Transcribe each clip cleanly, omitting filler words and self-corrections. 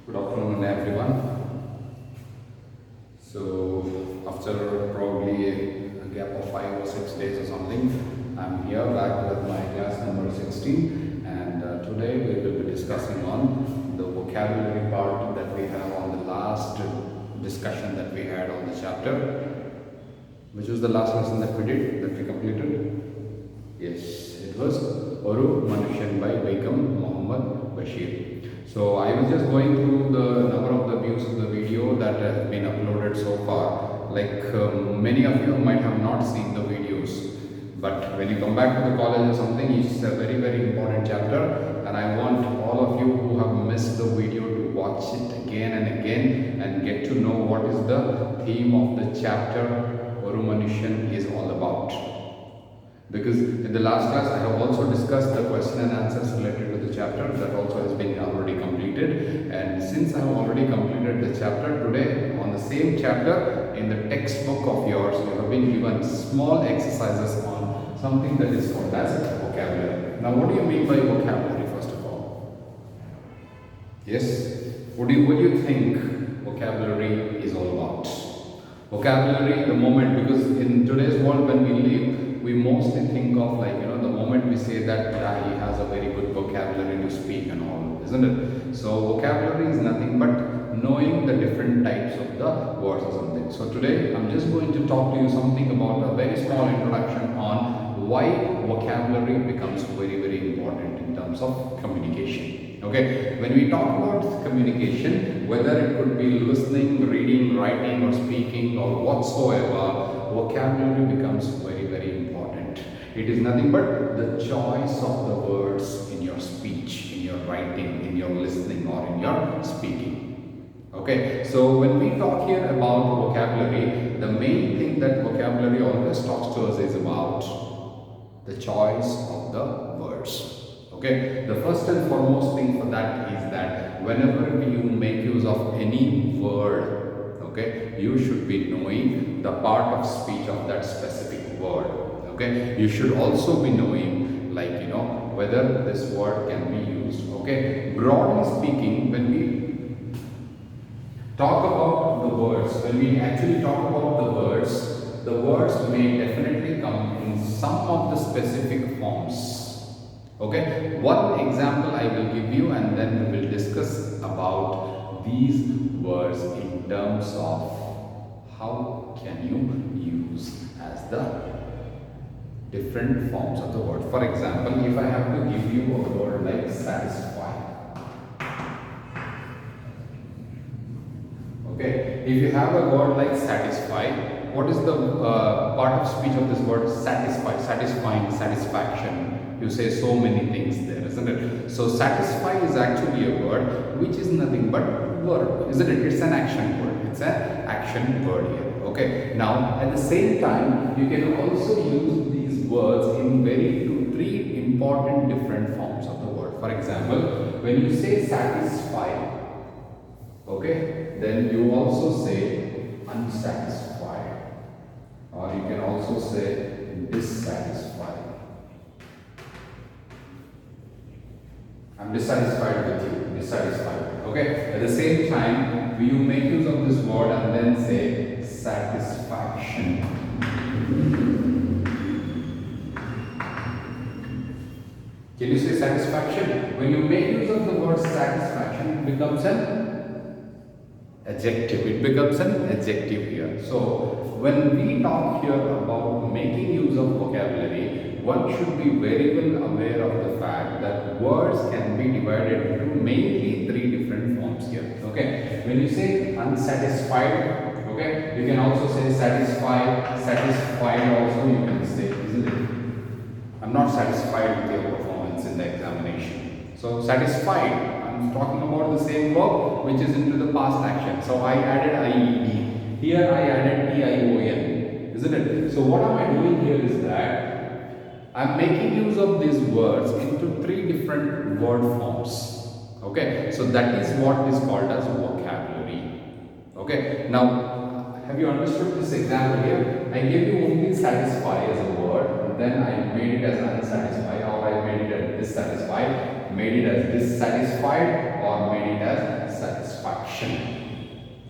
Good afternoon, everyone. So, after probably a gap of 5 or 6 days or something, I'm here back with my class number 16, and today we will be discussing on the vocabulary part that we have on the last discussion that we had on the chapter. Which was the last lesson that we completed? Yes, it was Oru Manushan by Begum Muhammad Bashir. So I was just going through the number of the views of the video that has been uploaded so far. Like many of you might have not seen the videos, but when you come back to the college or something, it's a very important chapter, and I want all of you who have missed the video to watch it again and again and get to know what is the theme of the chapter Oru Manushan is all about. Because in the last class I have also discussed the question and answers related to the chapter that also has been already completed, and since I have already completed the chapter, today on the same chapter in the textbook of yours you have been given small exercises on something that is called as vocabulary. Now what do you mean by vocabulary first of all? Yes, what do you think vocabulary is all about? Vocabulary, the moment, because in today's world when we live, we mostly think of the moment we say that he has a very good vocabulary to speak and all, isn't it? So vocabulary is nothing but knowing the different types of the words or something. So today I'm just going to talk to you something about a very small introduction on why vocabulary becomes very important in terms of communication. Okay, when we talk about communication, whether it could be listening, reading, writing or speaking or whatsoever, vocabulary becomes very important. It is nothing but the choice of the words in your speech, in your writing, in your listening or in your speaking. Okay, so when we talk here about vocabulary, the main thing that vocabulary always talks to us is about the choice of the words. Okay, the first and foremost thing for that is that whenever you make use of any word, okay, you should be knowing the part of speech of that specific word. Okay, you should also be knowing whether this word can be used. Okay, broadly speaking, when we talk about the words, when we actually talk about the words may definitely come in some of the specific forms. Okay, one example I will give you, and then we will discuss about these words in terms of how can you use as the different forms of the word. For example, if I have to give you a word like satisfy. Okay, if you have a word like satisfy, what is the part of speech of this word? Satisfy, satisfying, satisfaction. You say so many things there, isn't it? So satisfy is actually a word which is nothing but verb, isn't it? It's an action word. It's an action word here. Okay. Now at the same time, you can also use these words in three important different forms of the word. For example, when you say satisfy, okay, then you also say unsatisfied, or you can also say dissatisfied. I'm dissatisfied with you, dissatisfied. Okay, at the same time, you make use of this word and then say satisfaction. Can you say satisfaction? When you make use of the word satisfaction, it becomes an adjective. It becomes an adjective here. So when we talk here about making use of vocabulary, one should be very well aware of the fact that words can be divided into mainly three different forms here. Okay, when you say unsatisfied, okay, you can also say satisfied. Satisfied also you can say, isn't it? I'm not satisfied with your performance in the examination. So satisfied, I'm talking about the same verb which is into the past action. So I added IED. Here I added TION, isn't it? So what am I doing here is that I'm making use of these words into three different word forms. Okay, so that is what is called as vocabulary. Okay, now have you understood this example here? I gave you only satisfy as a word, and then I made it as unsatisfied, or I made it as dissatisfied, made it as dissatisfied, or made it as satisfied.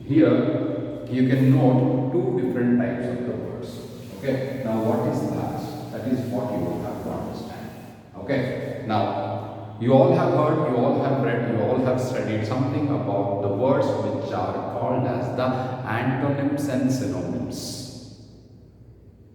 Here you can note two different types of the words. Okay, now what is that? That is what you will have to understand. Okay, now you all have heard, you all have read, you all have studied something about the words which are called as the antonyms and synonyms.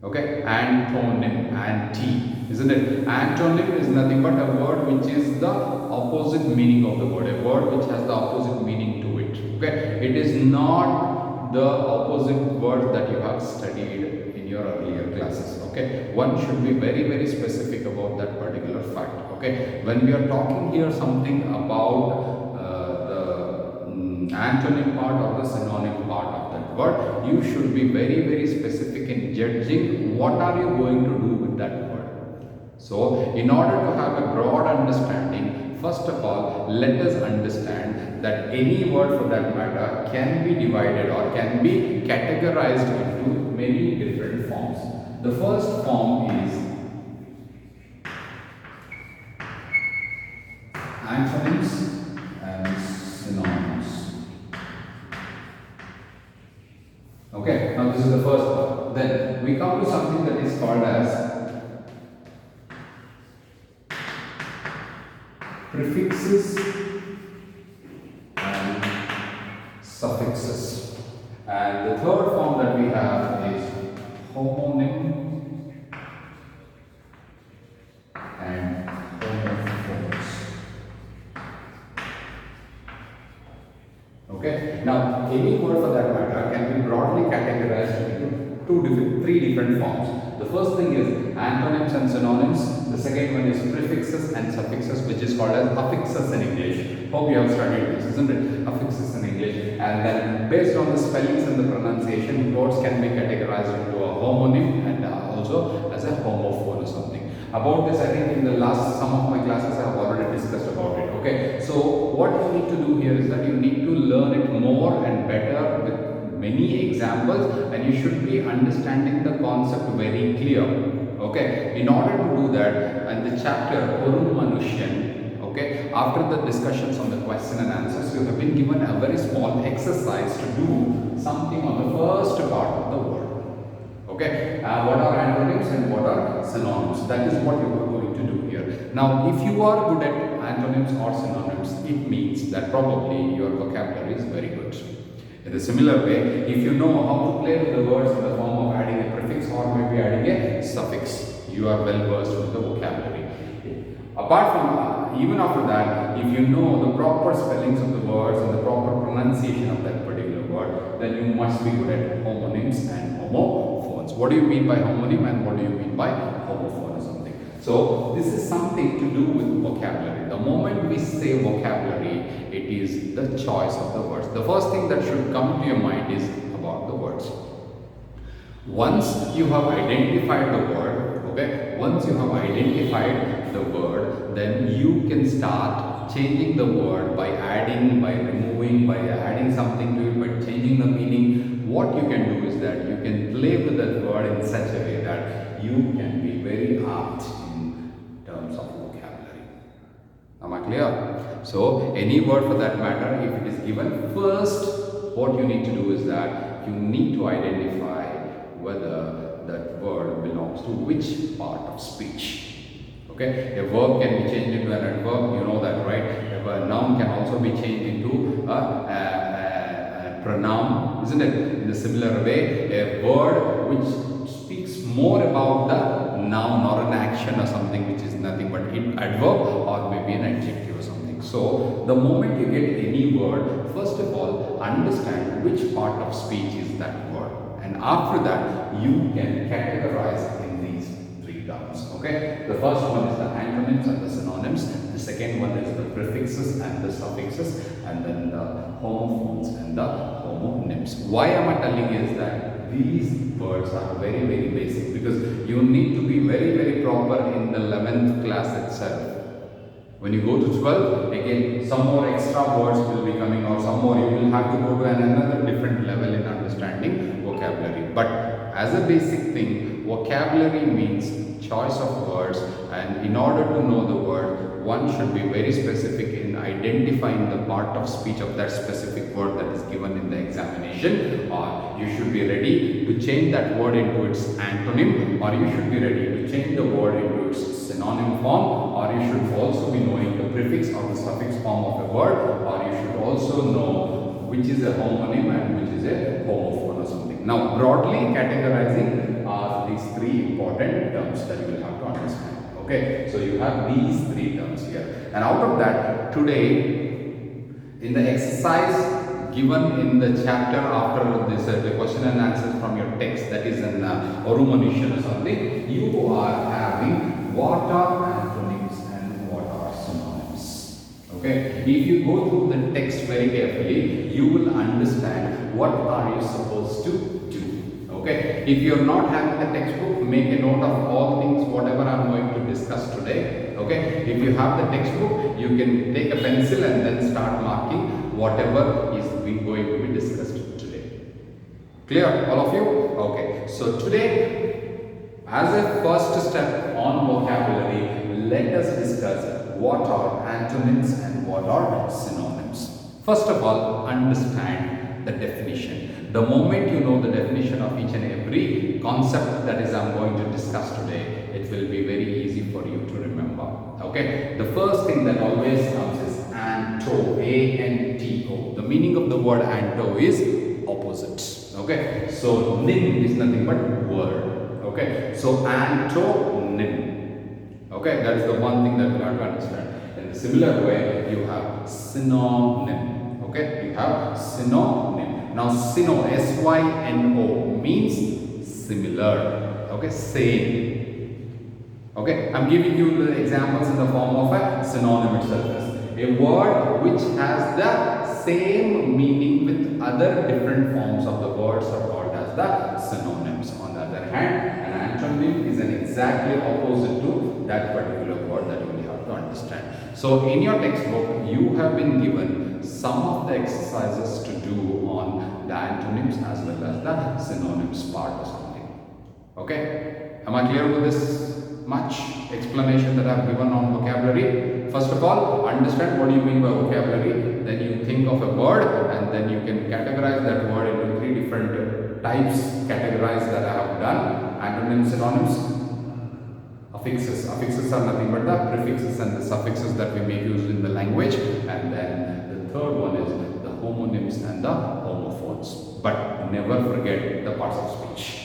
Okay, antonym, anti, isn't it? Antonym is nothing but a word which is the opposite meaning of the word, a word which has the opposite meaning to it. Okay, it is not the opposite word that you have studied in your earlier classes. Okay, one should be very specific about that particular fact. Okay, when we are talking here something about the antonym part or the synonym part of that word, you should be very specific in judging what are you going to do with that word. So in order to have a broad understanding, first of all, let us understand that any word for that matter can be divided or can be categorized into many different forms. The first form is antonyms and synonyms. Okay, now this is the first one. Then we come to something that is called as prefixes and suffixes. And the third form that we have is homonym and homophones. Okay, now any word for that matter can be broadly categorized into three different forms. The first thing is antonyms and synonyms. The second one is prefixes and suffixes, which is called as affixes in English. Hope you have studied this, isn't it? Affixes in English. And then based on the spellings and the pronunciation, words can be categorized into a homonym and also as a homophone or something. About this, I think in the last some of my classes I have already discussed about it. Okay, so what you need to do here is that you need to learn it more and better with many examples, and you should be understanding the concept very clear. Okay, in order to do that, and the chapter Orun Manushyan, okay, after the discussions on the question and answers, you have been given a very small exercise to do something on the first part of the word. Okay, what are antonyms and what are synonyms? That is what you are going to do here. Now, if you are good at antonyms or synonyms, it means that probably your vocabulary is very good. In a similar way, if you know how to play with the words in the form of adding a prefix or maybe adding a suffix, you are well versed with the vocabulary. Apart from even after that, if you know the proper spellings of the words and the proper pronunciation of that particular word, then you must be good at homonyms and homophones. What do you mean by homonym and what do you mean by homophone or something? So this is something to do with vocabulary. The moment we say vocabulary, it is the choice of the words. The first thing that should come to your mind is about the words. Once you have identified the word, okay, once you have identified the word, then you can start changing the word by adding, by removing, by adding something to it, by changing the meaning. What you can do is that you can play with that word in such a way that you can be very apt in terms of vocabulary. Am I clear? So any word for that matter, if it is given, first what you need to do is that you need to identify whether that word belongs to which part of speech. Okay, a verb can be changed into an adverb, you know that, right? A noun can also be changed into a pronoun, isn't it? In a similar way, a word which speaks more about the noun or an action or something which is nothing but an adverb or maybe an adjective or something. So the moment you get any word, first of all, understand which part of speech is that word, and after that you can categorize in these three terms. Okay, the first one is the antonyms and the synonyms, the second one is the prefixes and the suffixes, and then the homophones and the homonyms. Why am I telling you is that these words are very basic, because you need to be very proper in the 11th class itself. When you go to 12th, again some more extra words will be coming, or some more, you will have to go to another different level in understanding vocabulary. But as a basic thing, vocabulary means choice of words, and in order to know the word, one should be very specific in identifying the part of speech of that specific word that is given in the examination, or you should be ready to change that word into its antonym, or you should be ready to change the word into its synonym form, or you should also be knowing the prefix or the suffix form of a word, or you should also know which is a homonym and which is a homophone or something. Now, broadly categorizing are these three important terms that you will have to understand. Okay, so you have these three terms here, and out of that, today in the exercise given in the chapter after this, the question and answers from your text, that is an Orumanishan or something, you are having what are antonyms and what are synonyms. Okay, if you go through the text very carefully, you will understand what are you supposed to do. Okay, if you are not having the textbook, make a note of all things whatever I am going to discuss today. Okay, if you have the textbook, you can take a pencil and then start marking whatever is going to be discussed today. Clear, all of you? Okay, so today, as a first step on vocabulary, let us discuss what are antonyms and what are synonyms. First of all, understand the definition. The moment you know the definition of each and every concept that is I'm going to discuss today, it will be very easy for you to remember. Okay, the first thing that always comes is anto, A-N-T-O. The meaning of the word anto is opposite. Okay, so nym is nothing but word. Okay, so antonym. Okay, that is the one thing that we have to understand. In a similar way, you have synonym. Okay, you have synonym. Now, syno, S-Y-N-O means similar. Okay, same. Okay, I'm giving you the examples in the form of a synonym itself. A word which has the same meaning with other different forms of the words are called as the synonyms. On the other hand, an antonym is an exactly opposite to that particular word that you will have to understand. So, in your textbook, you have been given some of the exercises to do on the antonyms as well as the synonyms part or something. Okay, am I clear with this much explanation that I have given on vocabulary? First of all, understand what do you mean by vocabulary, then you think of a word and then you can categorize that word into three different types categorized that I have done: antonyms, synonyms, affixes. Affixes are nothing but the prefixes and the suffixes that we may use in the language, and then the third one is the homonyms and the homophones. But never forget the parts of speech.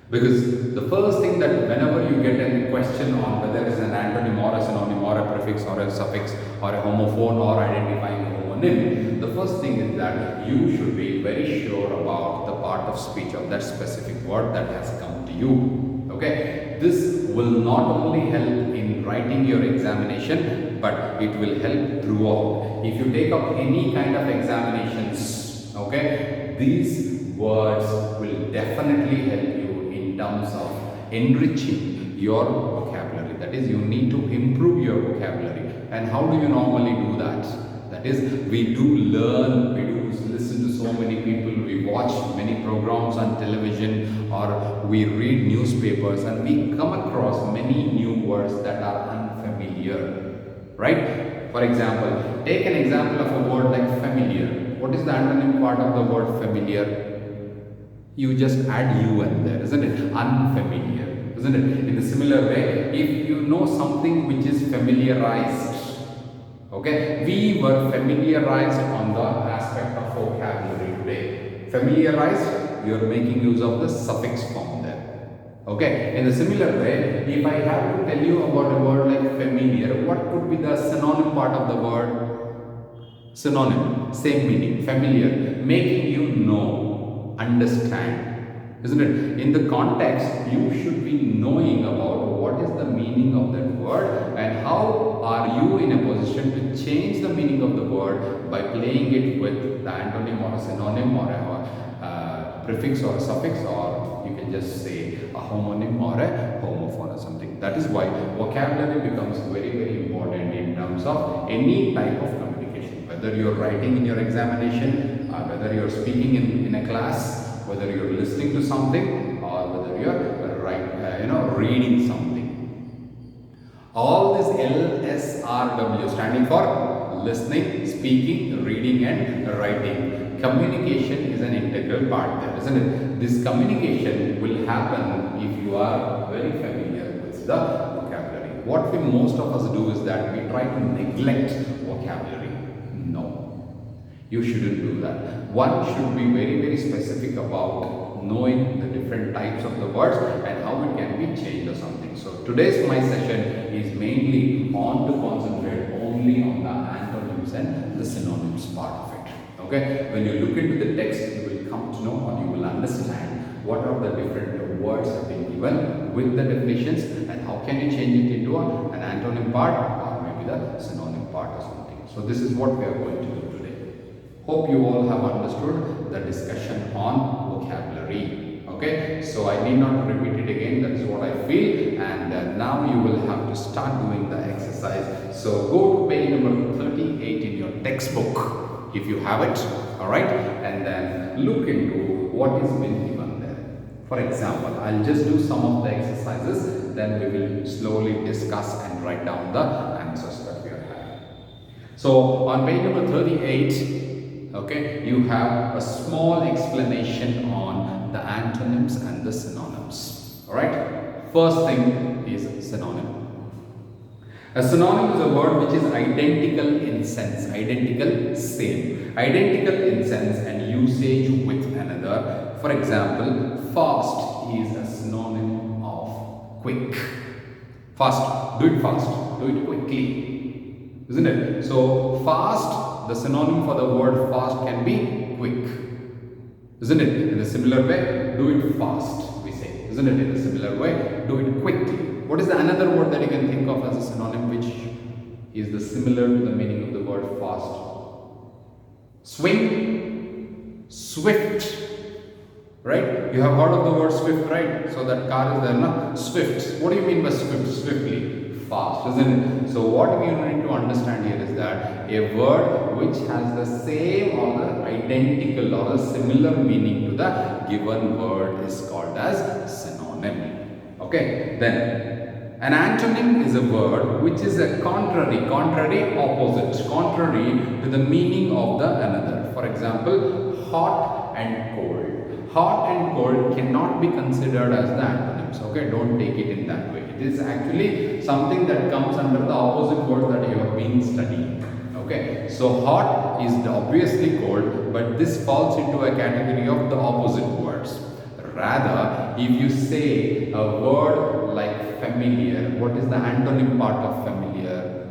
Because the first thing that whenever you get a question on whether it's an antonym or a synonym or a prefix or a suffix or a homophone or identifying a homonym, the first thing is that you should be very sure about the part of speech of that specific word that has come to you. Okay, this will not only help in writing your examination, but it will help throughout. If you take up any kind of examinations, okay, these words will definitely help you in terms of enriching your vocabulary. That is, you need to improve your vocabulary. And how do you normally do that? That is, we do learn, we do listen to so many people, we watch many programs on television, or we read newspapers, and we come across many new words that are unfamiliar, right? For example, take an example of a word like familiar. What is the antonym part of the word familiar? You just add U and there, isn't it? Unfamiliar, isn't it? In a similar way, if you know something which is familiarized, okay, we were familiarized on the aspect of vocabulary today. Familiarized, you are making use of the suffix form there. Okay, in a similar way, if I have to tell you about a word like familiar, what could be the synonym part of the word? Synonym, same meaning, familiar, making you know, understand, isn't it? In the context, you should be knowing about what is the meaning of that word and how are you in a position to change the meaning of the word by playing it with the antonym or a synonym or a prefix or a suffix, or you can just say a homonym or a homophone or something. That is why vocabulary becomes very, very important in terms of any type of communication. Whether you are writing in your examination, whether you are speaking in a class, whether you are listening to something, or whether you are reading something. All this LSRW standing for listening, speaking, reading and writing. Communication is an integral part there, isn't it? This communication will happen if you are very familiar with the vocabulary. What we most of us do is that we try to neglect vocabulary. No, you shouldn't do that. One should be very specific about knowing the different types of the words and how it can be changed or something. So today's my session is mainly on to concentrate only on the antonyms and the synonyms part of it. Okay, when you look into the text, you will come to know or you will understand what are the different words have been given with the definitions and how can you change it into an antonym part or maybe the synonym part or something. So this is what we are going to do today. Hope you all have understood the discussion on vocabulary. Okay, so I need not repeat it again, that is what I feel, and now you will have to start doing the exercise. So go to page number 38 in your textbook if you have it, alright, and then look into what is been given there. For example, I'll just do some of the exercises, then we will slowly discuss and write down the answers that we are having. So on page number 38, okay, you have a small explanation on the antonyms and the synonyms. Alright, first thing is synonym. A synonym is a word which is identical in sense, identical, same, identical in sense and usage with another. For example, fast is a synonym of quick. Fast, do it fast, do it quickly, isn't it? So fast, the synonym for the word fast can be quick, isn't it? In a similar way, do it fast, we say, isn't it? In a similar way, do it quickly. What is the another word that you can think of as a synonym which is the similar to the meaning of the word fast? Swing, swift, right? You have heard of the word swift, right? So that car is there, no? Swift. What do you mean by swift? Swiftly, fast, isn't it? So what you need to understand here is that a word which has the same or the identical or the similar meaning to the given word is called as synonym. Okay, then an antonym is a word which is a contrary, opposite, contrary to the meaning of the another. For example, hot and cold. Hot and cold cannot be considered as the antonyms. Okay, don't take it in that way. It is actually something that comes under the opposite word that you have been studying. Okay, so hot is obviously cold, but this falls into a category of the opposite words. Rather, if you say a word like familiar, what is the antonym part of familiar?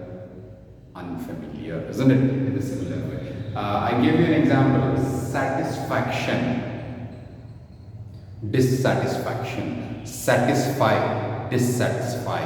Unfamiliar, isn't it? In a similar way. I gave you an example, satisfaction, dissatisfaction, satisfy, dissatisfy.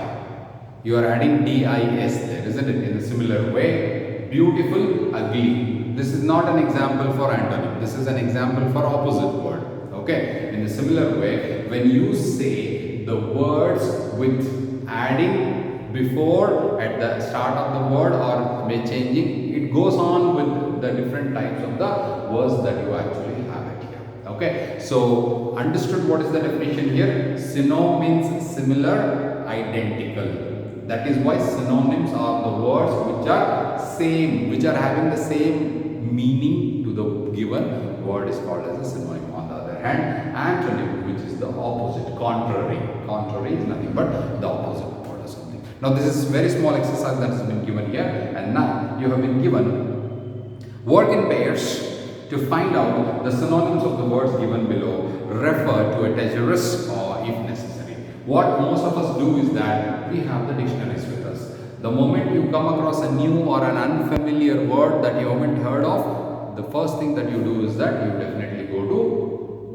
You are adding DIS there, isn't it? In a similar way, beautiful, ugly. This is not an example for antonym. This is an example for opposite word. Okay, in a similar way, when you say the words with adding before at the start of the word or may changing, it goes on with the different types of the words that you actually have it here. Okay, so understood what is the definition here? Synonym means similar, identical. That is why synonyms are the words which are same, which are having the same meaning to the given word is called as a synonym. And antonym, which is the opposite, contrary. Contrary is nothing but the opposite word or something. Now this is very small exercise that has been given here, and now you have been given work in pairs to find out the synonyms of the words given below. Refer to a thesaurus or if necessary. What most of us do is that we have the dictionaries with us. The moment you come across a new or an unfamiliar word that you haven't heard of, the first thing that you do is that you definitely go to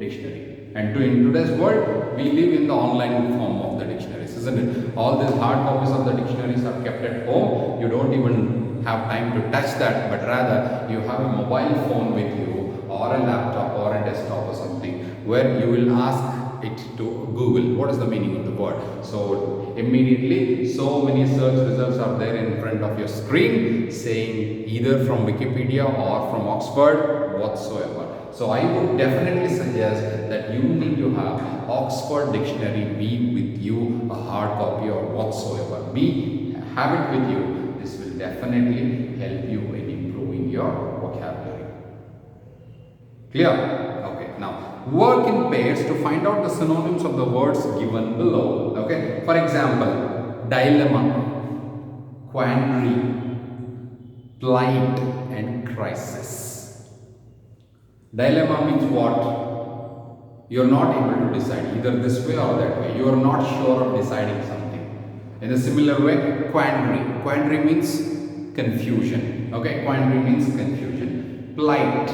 dictionary. And in today's world, we live in the online form of the dictionaries, isn't it? All these hard copies of the dictionaries are kept at home. You don't even have time to touch that, but rather you have a mobile phone with you or a laptop or a desktop or something where you will ask it to Google what is the meaning of the word. So immediately so many search results are there in front of your screen saying either from Wikipedia or from Oxford whatsoever. So I would definitely suggest that you need to have Oxford dictionary be with you, a hard copy or whatsoever. Be have it with you, this will definitely help you in improving your vocabulary. Clear? Okay, now work in pairs to find out the synonyms of the words given below. Okay, for example, dilemma, quandary, plight and crisis. Dilemma means what? You are not able to decide either this way or that way. You are not sure of deciding something. In a similar way, quandary. Quandary means confusion. Okay, quandary means confusion. Plight.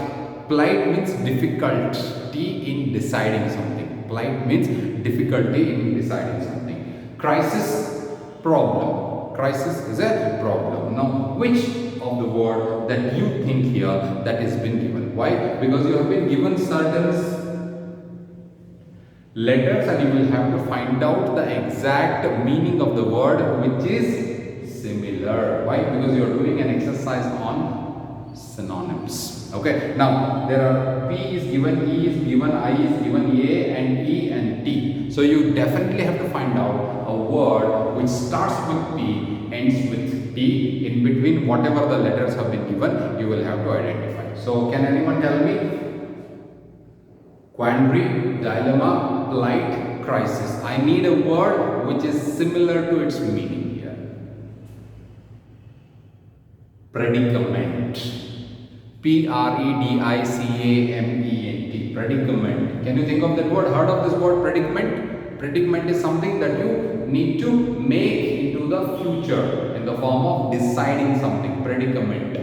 Plight means difficulty in deciding something. Plight means difficulty in deciding something. Crisis, problem. Crisis is a problem. Now, which of the word that you think here that has been given? Why? Because you have been given certain letters and you will have to find out the exact meaning of the word which is similar. Why? Because you are doing an exercise on synonyms. Okay, now there are P is given, E is given, I is given, A and E and T. So you definitely have to find out a word which starts with P, ends with T. In between whatever the letters have been given, you will have to identify. So can anyone tell me? Quandary, dilemma, plight, crisis. I need a word which is similar to its meaning here. Predicament. Predicament. Predicament. Can you think of that word? Heard of this word predicament? Predicament is something that you need to make into the future in the form of deciding something. Predicament.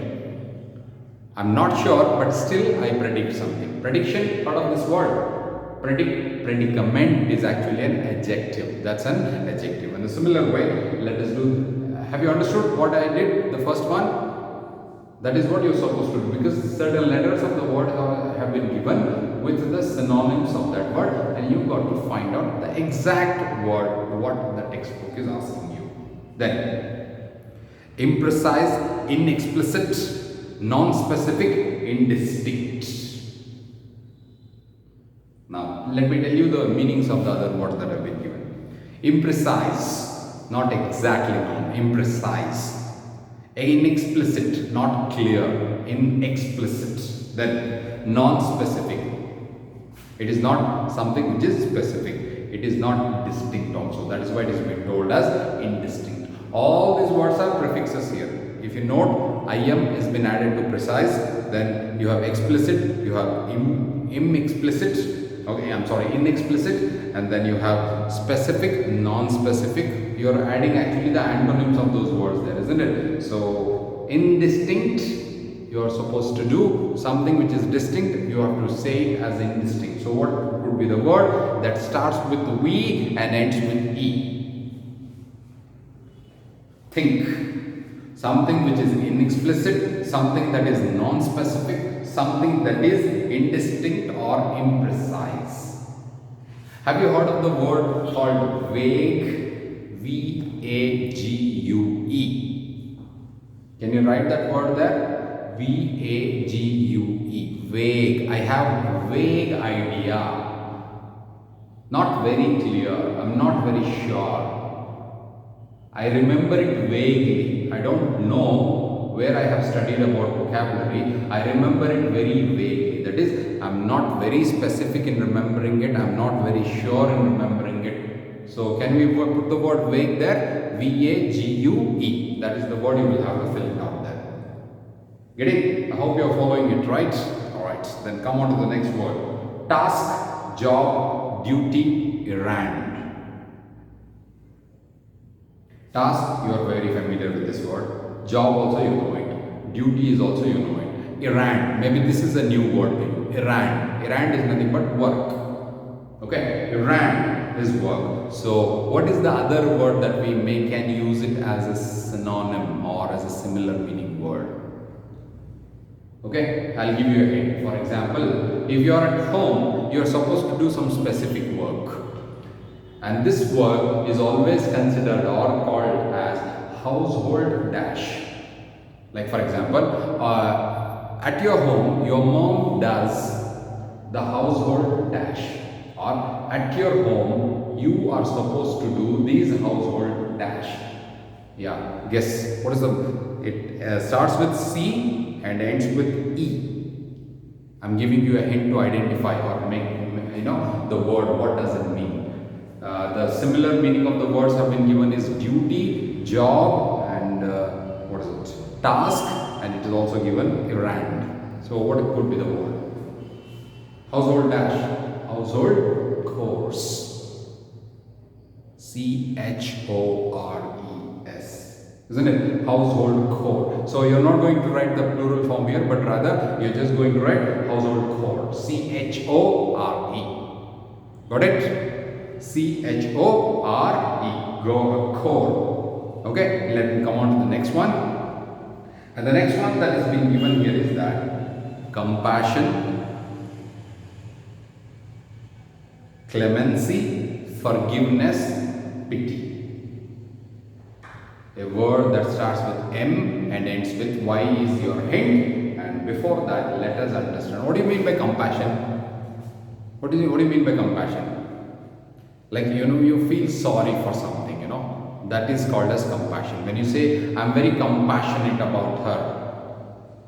I'm not sure, but still I predict something. Prediction, heard of this word? Predicament is actually an adjective. That's an adjective. In a similar way, let us do. Have you understood what I did? The first one? That is what you're supposed to do, because certain letters of the word have been given with the synonyms of that word, and you got to find out the exact word what the textbook is asking you. Then, imprecise, inexplicit, non-specific, indistinct. Now, let me tell you the meanings of the other words that have been given. Imprecise, not exactly known, imprecise. Inexplicit, not clear, inexplicit. Then non-specific. It is not something which is specific. It is not distinct also. That is why it is being told as indistinct. All these words are prefixes here. If you note, im has been added to precise. Then you have explicit, you have inexplicit, and then you have specific, non-specific. You are adding actually the antonyms of those words there, isn't it? So, indistinct, you are supposed to do something which is distinct, you have to say it as indistinct. So, what would be the word that starts with V and ends with E? Think. Something which is inexplicit, something that is non-specific, something that is indistinct or imprecise. Have you heard of the word called vague? V-A-G-U-E. Can you write that word there? V-A-G-U-E. Vague. I have vague idea. Not very clear. I'm not very sure. I remember it vaguely. I don't know where I have studied about vocabulary. I remember it very vaguely. That is, I'm not very specific in remembering it. I'm not very sure in remembering it. So, can we put the word vague there? V-A-G-U-E. That is the word you will have to fill it out there. Getting? I hope you are following it, right? Alright, then come on to the next word. Task, job, duty, errand. Task, you are very familiar with this word. Job also you know it. Duty is also you know it. Errand, maybe this is a new word to you. Errand. Errand is nothing but work. Okay, errand is work. So, what is the other word that we can use it as a synonym or as a similar meaning word? Okay, I'll give you a hint. For example, if you are at home, you are supposed to do some specific work. And this work is always considered or called as household dash. Like for example, at your home, your mom does the household dash. Or at your home, you are supposed to do these household dash. Yeah, guess what is the? It starts with C and ends with E. I'm giving you a hint to identify or make the word. What does it mean? The similar meaning of the words have been given is duty, job, and what is it? Task, and it is also given errand. So what could be the word? Household dash. Household chores. CHORES. Isn't it? Household chore. So you're not going to write the plural form here, but rather you're just going to write household chore. CHORE. Got it? CHORE. Go chore. Okay, let me come on to the next one. And the next one that is being given here is that compassion, clemency, forgiveness, pity. A word that starts with M and ends with Y is your hint. And before that, let us understand. What do you mean by compassion? What do you mean by compassion? Like, you feel sorry for something, that is called as compassion. When you say, I'm very compassionate about her.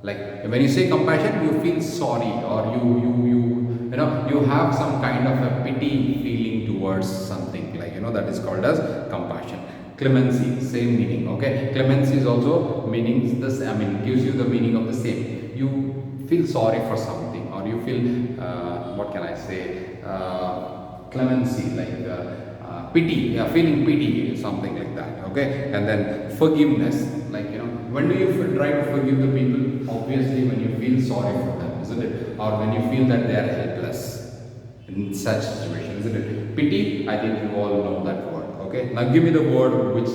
Like, when you say compassion, you feel sorry, or you have some kind of a pity feeling towards something, like, that is called as compassion. Clemency, same meaning, okay? Clemency is also meaning this, gives you the meaning of the same. You feel sorry for something, or you feel, what can I say, clemency, like pity, feeling pity, something like that, okay? And then forgiveness, like, when do you try to forgive the people? Obviously, when you feel sorry for them, isn't it? Or when you feel that they are helpless in such situation, isn't it? Pity, I think you all know that word, okay? Now give me the word which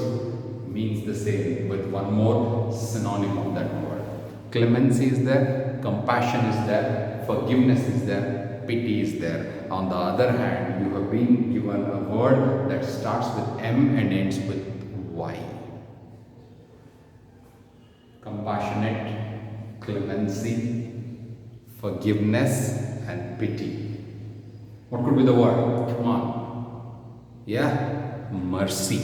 means the same with one more synonym of that word. Clemency is there, compassion is there, forgiveness is there, pity is there. On the other hand, you have been given a word that starts with M and ends with Y. Compassionate, clemency, forgiveness, and pity. What could be the word? Come on. Yeah, mercy.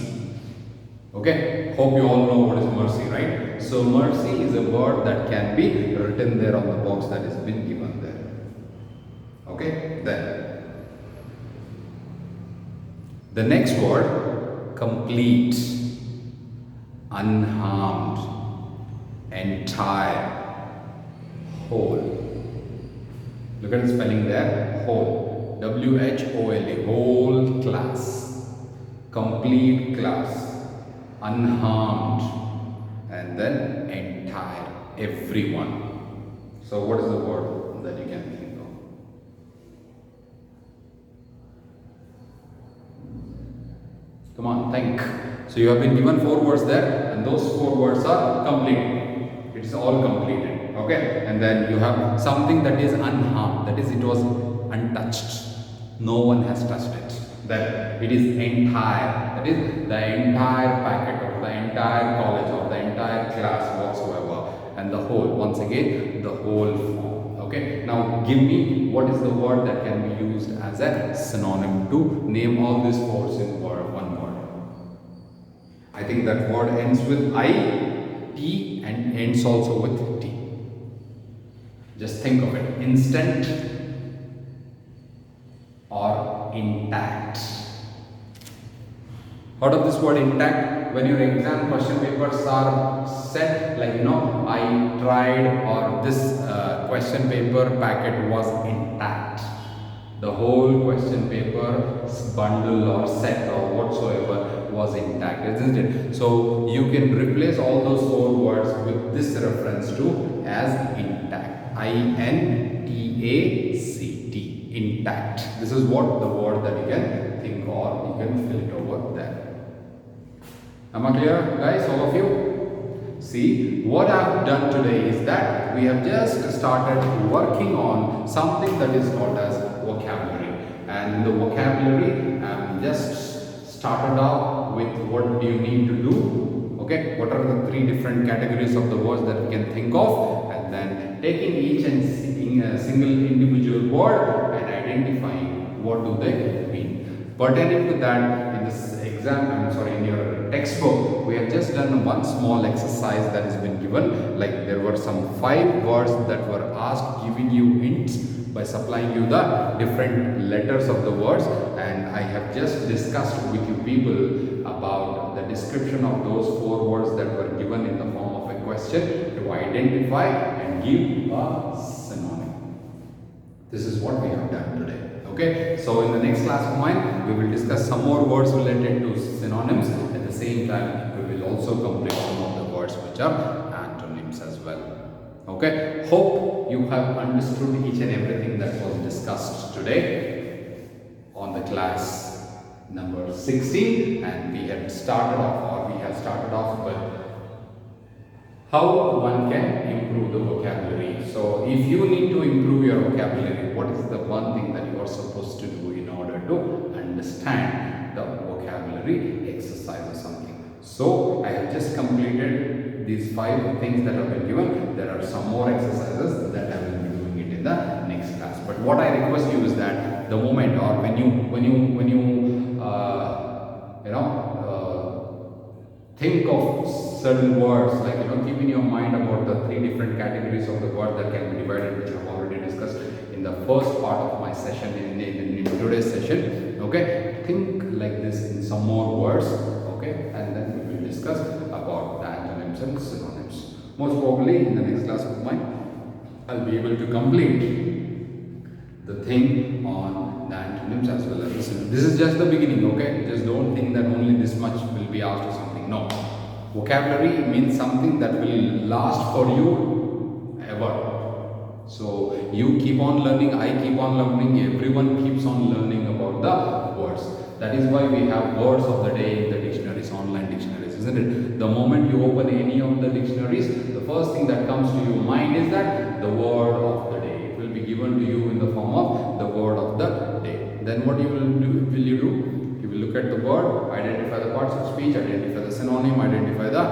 Okay, hope you all know what is mercy, right? So mercy is a word that can be written there on the box that has been given there. Okay, then the next word, complete, unharmed, entire, whole. Look at the spelling there, whole, W-H-O-L-E, whole class, complete class, unharmed, and then entire, everyone. So what is the word that you can think of? Come on, think. So you have been given 4 words there, and those 4 words are complete. It's all completed. Okay, and then you have something that is unharmed, that is, it was untouched. No one has touched it. That it is entire, that is the entire packet of the entire college or the entire class whatsoever, and the whole, once again, the whole form. Okay, now give me what is the word that can be used as a synonym to name all these words in one word. I think that word ends with I, T, and ends also with T. Just think of it. Instant or intact. Heard of this word intact? When your exam question papers are set, like, I tried, or this question paper packet was intact. The whole question paper bundle or set or whatsoever was intact, isn't it? So you can replace all those 4 words with this reference to as intact. I-N-T-A-C-T, intact. This is what the word that you can think, or you can fill it over there. Am I clear, guys, all of you? See, what I have done today is that we have just started working on something that is called as vocabulary. And in the vocabulary, I am just started off with what do you need to do. Okay, what are the 3 different categories of the words that we can think of, and then taking each and single individual word and identifying what do they mean. Pertaining to that, in this in your textbook, we have just done one small exercise that has been given. Like there were some 5 words that were asked, giving you hints by supplying you the different letters of the words, and I have just discussed with you people about the description of those 4 words that were given in the form of a question to identify and give a synonym. This is what we have done today. Okay, so in the next class of mine, we will discuss some more words related to synonyms. At the same time, we will also complete some of the words which are antonyms as well. Okay, hope you have understood each and everything that was discussed today on the class number 16, and we have started off with how one can improve the vocabulary. So if you need to improve your vocabulary, what is the one thing that you are supposed to do in order to understand the vocabulary exercise or something? So I have just completed these 5 things that have been given. There are some more exercises that I will be doing it in the next class. But what I request you is that the moment, or when you think of certain words, like keep in your mind about the 3 different categories of the word that can be divided, which I have already discussed in the first part of my session in today's session. Okay, think like this in some more words. Okay, and then we will discuss about the antonyms and synonyms. Most probably in the next class of mine, I'll be able to complete the thing on the antonyms as well as the synonyms. This is just the beginning. Okay, just don't think that only this much will be asked or something. No, vocabulary means something that will last for you ever. So you keep on learning, I keep on learning, everyone keeps on learning about the words. That is why we have words of the day in the dictionaries, online dictionaries, isn't it? The moment you open any of the dictionaries, the first thing that comes to your mind is that the word of the day. It will be given to you in the form of the word of the day. Then what you will do? You will look at the word, identify the parts of speech, identify the synonym, identify the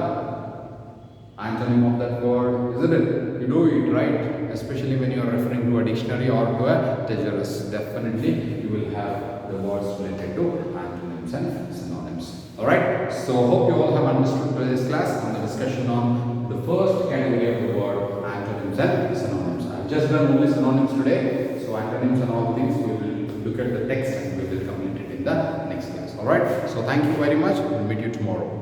antonym of that word, isn't it? You do it, right? Especially when you are referring to a dictionary or to a thesaurus. Definitely you will have the words related to antonyms and synonyms. Alright, so hope you all have understood today's class on the discussion on the first category of the word, antonyms and synonyms. I have just done only synonyms today, so antonyms and all things we will look at the text and we will complete it in the next class. Alright, so thank you very much. We'll meet you tomorrow.